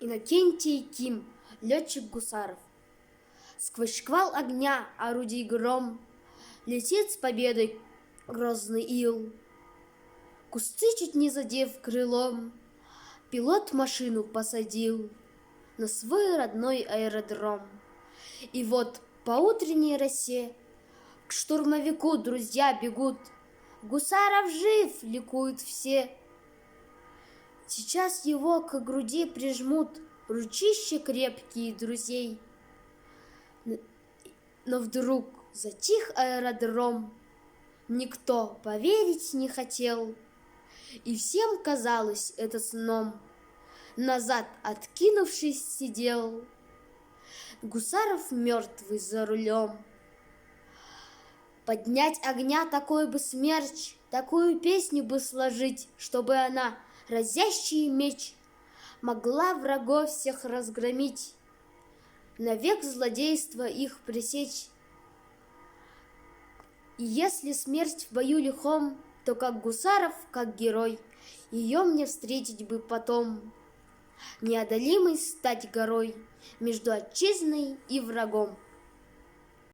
Иннокентий Ким, летчик гусаров. Сквозь шквал огня, орудий гром, летит с победой грозный ил. Кусты чуть не задев крылом, пилот машину посадил на свой родной аэродром. И вот по утренней росе к штурмовику друзья бегут. Гусаров жив, ликуют все. Сейчас его к груди прижмут ручища крепкие друзей. Но вдруг затих аэродром, никто поверить не хотел, и всем казалось это сном. Назад откинувшись сидел Гусаров мертвый за рулем. Поднять огня такой бы смерч, такую песню бы сложить, чтобы она, разящий меч, могла врагов всех разгромить, навек злодейства их пресечь. И если смерть в бою лихом, то как Гусаров, как герой, ее мне встретить бы потом, неодолимой стать горой между отчизной и врагом.